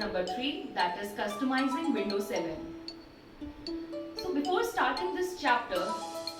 number 3, that is customizing Windows 7. So before starting this chapter,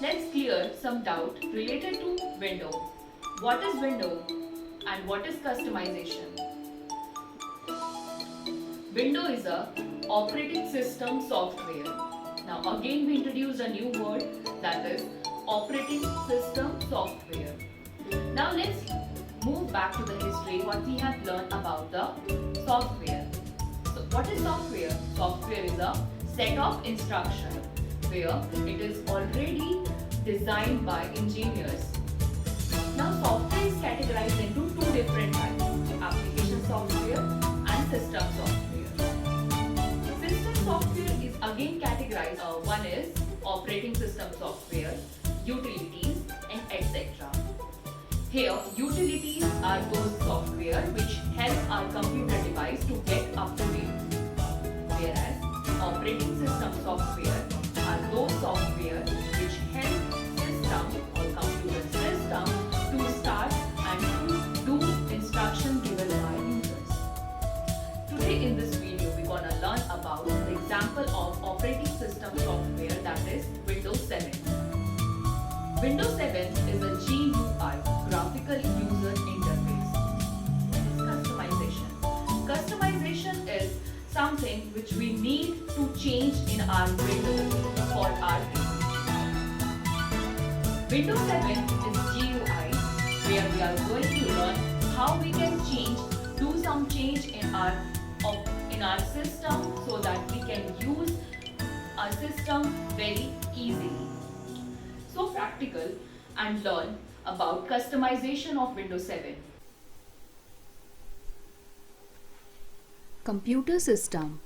let's clear some doubt related to window. What is window and what is customization? Window is a operating system software. Now again we introduce a new word, that is operating system software. Now let's move back to the history, what we have learned about the software. So what is software? Software is a set of instructions where it is already designed by engineers. Now software is categorized into two different types, application software and system software. System software is again categorized, one is operating system software, utilities and etc. Here, utilities are those software which help our computer device to get up to date, whereas operating system software are those software which help system or computer system to start and to do instruction given by users. Today in this video, we're gonna learn about the example of operating system software, that is Windows 7. Windows 7 is a GUI, graphical user interface. Customization. Customization is something which we need to change in our Windows for our PC. Windows 7 is GUI, where we are going to learn how we can do some change in our system so that we can use our system very easily. So practical and learn about customization of Windows 7. Computer system.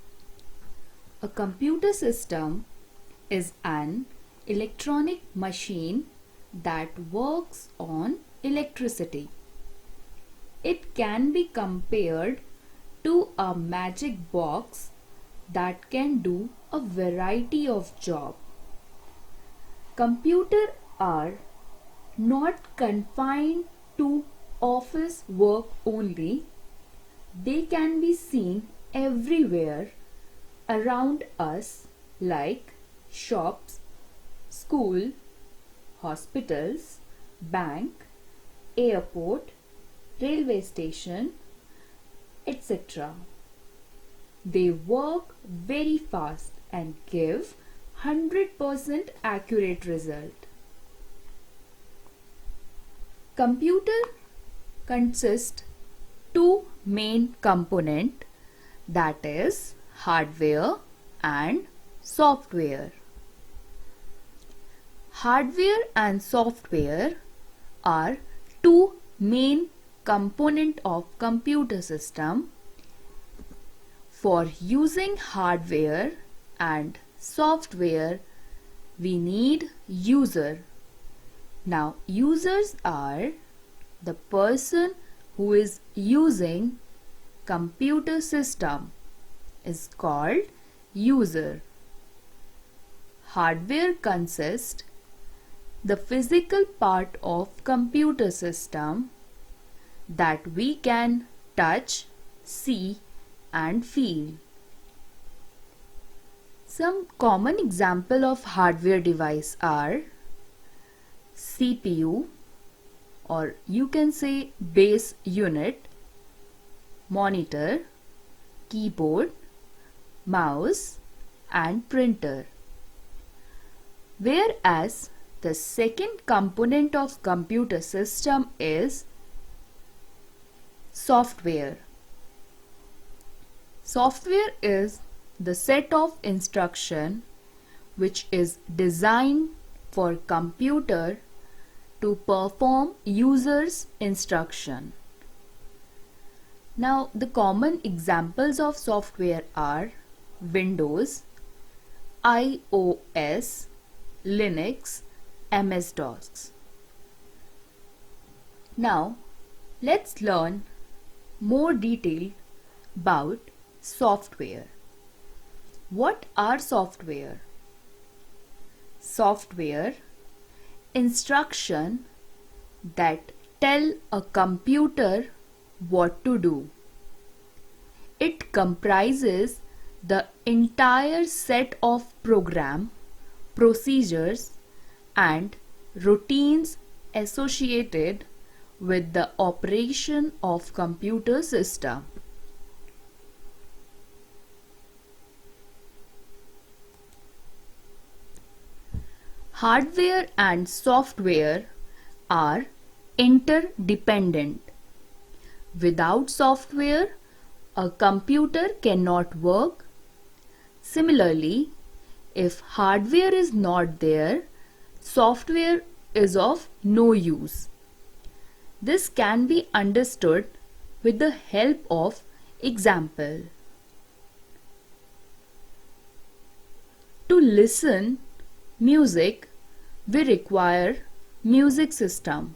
A computer system is an electronic machine that works on electricity. It can be compared to a magic box that can do a variety of jobs. Computers are not confined to office work only. They can be seen everywhere around us, like shops, school, hospitals, bank, airport, railway station, etc. They work very fast and give 100% accurate result. Computer consists two main component, that is hardware and software. Hardware and software are two main component of computer system. For using hardware and software, we need user. Now users are the person who is using computer system is called user. Hardware consists the physical part of computer system that we can touch, see and feel. Some common example of hardware device are CPU, or you can say base unit, monitor, keyboard, mouse and printer. Whereas the second component of computer system is software. Software is the set of instruction which is designed for computer to perform user's instruction. Now the common examples of software are Windows, iOS, Linux, MS-DOS. Now let's learn more detail about software. What are software? Software instruction that tell a computer what to do. It comprises the entire set of program, procedures, and routines associated with the operation of computer system. Hardware and software are interdependent. Without software, a computer cannot work. Similarly, if hardware is not there, software is of no use. This can be understood with the help of example. To listen music, we require music system.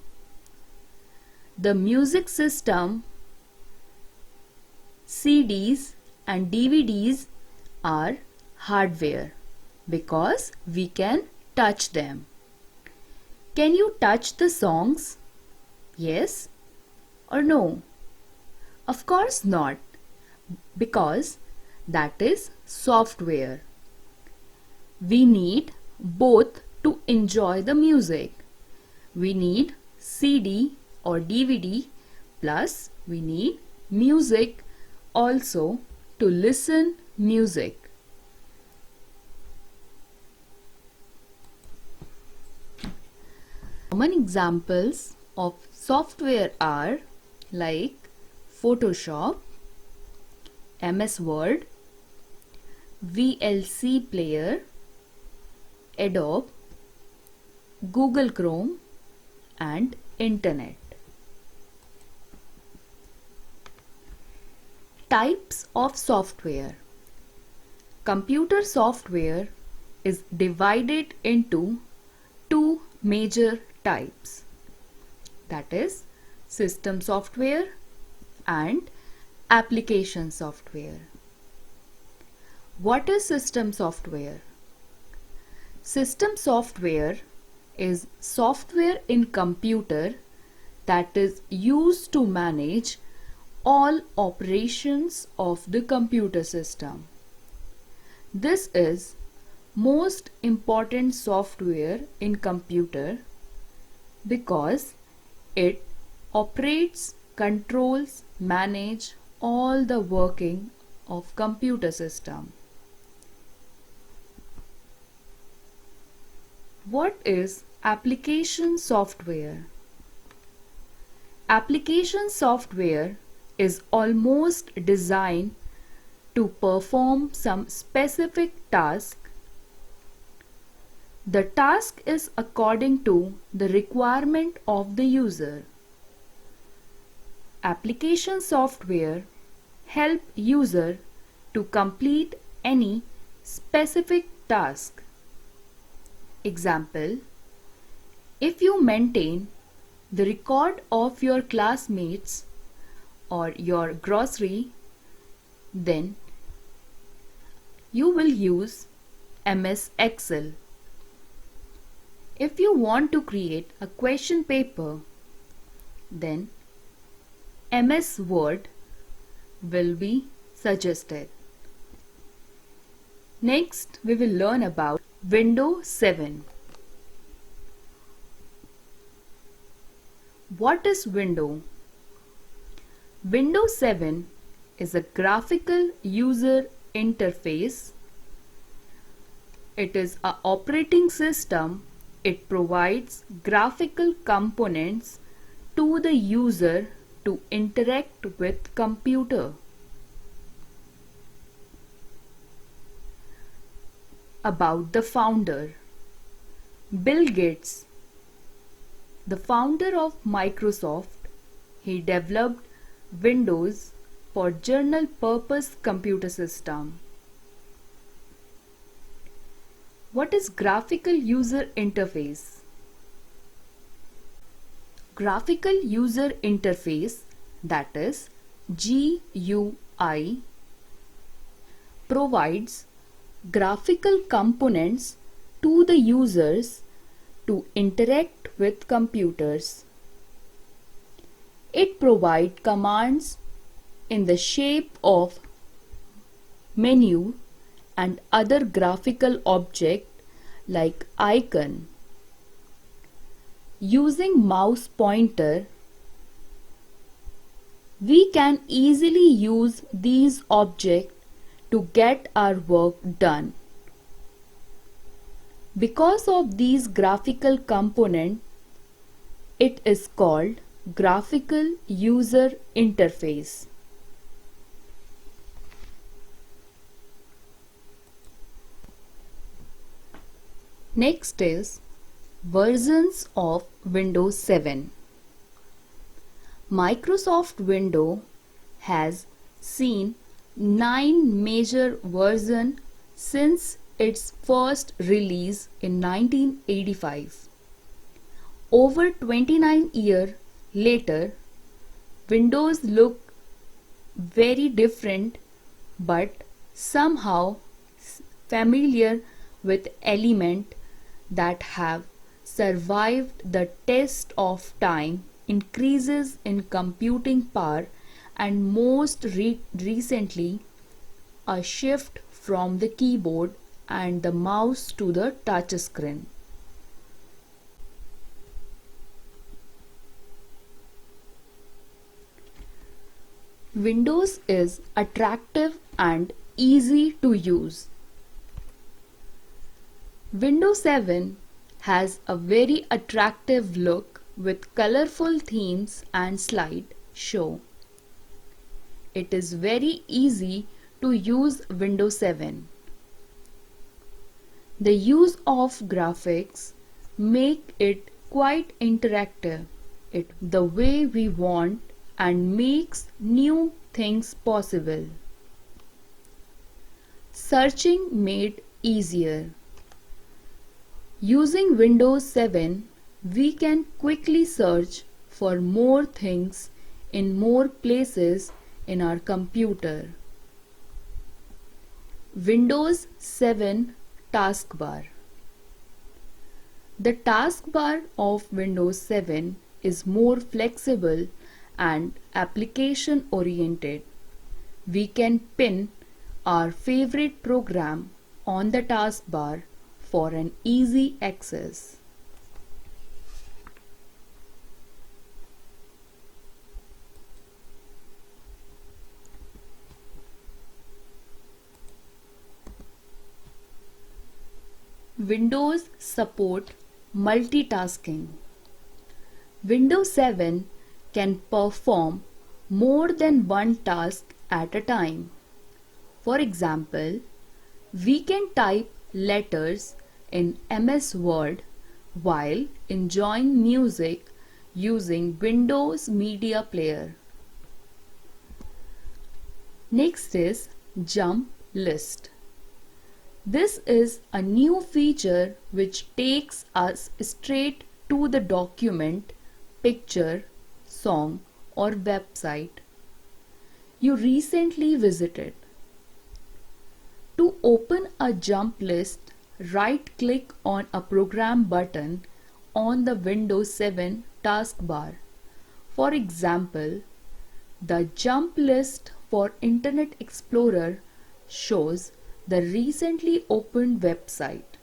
The music system, CDs and DVDs are hardware because we can touch them. Can you touch the songs? Yes or no? Of course not, because that is software. We need both to enjoy the music. We need CD or DVD, plus we need music also to listen music. Common examples of software are like Photoshop, MS Word, VLC Player, Adobe, Google Chrome, and Internet. Types of software. Computer software is divided into two major types, that is system software and application software. What is system software? System software is software in computer that is used to manage all operations of the computer system. This is most important software in computer because it operates, controls, manage all the working of computer system. What is application software? Application software is almost designed to perform some specific task. The task is according to the requirement of the user. Application software help user to complete any specific task. Example, if you maintain the record of your classmates or your grocery, then you will use MS Excel. If you want to create a question paper, then MS Word will be suggested. Next, we will learn about Windows 7. What is Windows? Windows 7 is a graphical user interface. It is an operating system. It provides graphical components to the user to interact with computer. About the founder. Bill Gates, the founder of Microsoft, he developed Windows for general purpose computer system. What is graphical user interface? Graphical user interface, that is GUI, provides graphical components to the users to interact with computers. It provides commands in the shape of menu, and other graphical objects like icon. Using mouse pointer, we can easily use these objects to get our work done. Because of these graphical components, it is called graphical user interface. Next is versions of Windows 7. Microsoft Windows has seen 9 major versions since its first release in 1985. Over 29 years later, Windows look very different but somehow familiar with elements that have survived the test of time, increases in computing power, and most recently a shift from the keyboard and the mouse to the touchscreen. Windows is attractive and easy to use. Windows 7 has a very attractive look with colorful themes and slide show. It is very easy to use Windows 7. The use of graphics make it quite interactive. It the way we want and makes new things possible. Searching made easier. Using Windows 7, we can quickly search for more things in more places in our computer. Windows 7 taskbar. The taskbar of Windows 7 is more flexible and application oriented. We can pin our favorite program on the taskbar for an easy access. Windows support multitasking. Windows 7 can perform more than one task at a time. For example, we can type letters in MS Word while enjoying music using Windows Media Player. Next is Jump List. This is a new feature which takes us straight to the document, picture, song, or website you recently visited. To open a jump list, right-click on a program button on the Windows 7 taskbar. For example, the jump list for Internet Explorer shows the recently opened website.